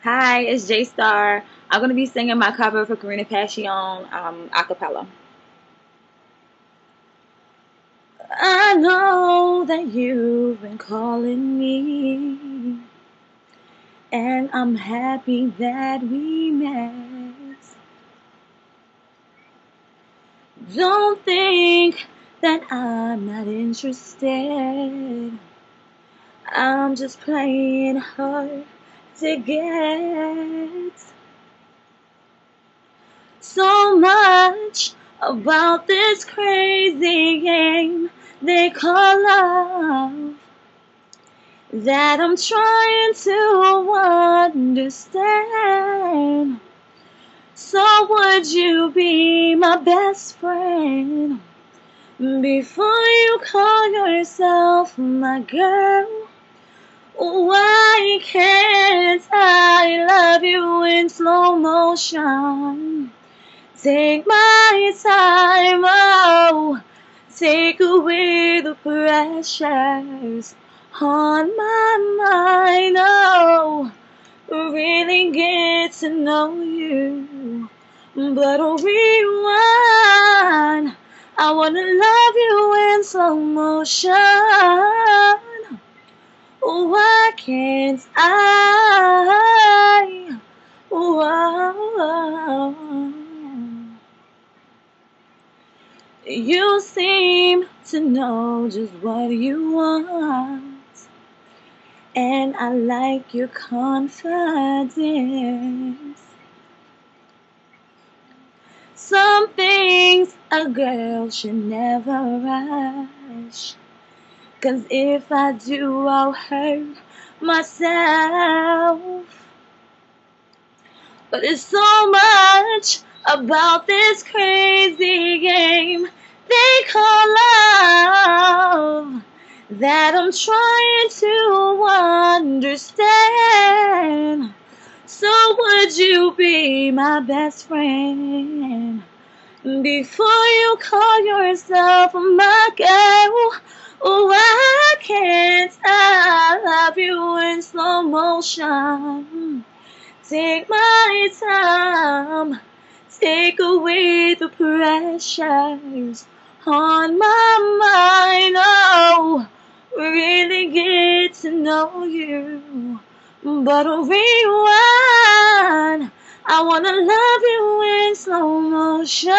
Hi, it's J Star. I'm going to be singing my cover for Karina Passion a cappella. I know that you've been calling me, and I'm happy that we met. Don't think that I'm not interested. I'm just playing hard to get. So much about this crazy game they call love that I'm trying to understand. So would you be my best friend before you call yourself my girl? Why can't I love you in slow motion? Take my time, oh, take away the pressures on my mind, oh, really get to know you. But rewind, I wanna love you in slow motion. Why can't I? Whoa. You seem to know just what you want, and I like your confidence. Some things a girl should never rush, 'cause if I do, I'll hurt myself. But there's so much about this crazy game they call love that I'm trying to understand. So would you be my best friend before you call yourself my girl? Why can't I love you in slow motion? Take my time, take away the pressures on my mind, oh, really get to know you. But rewind, I wanna love you in slow motion.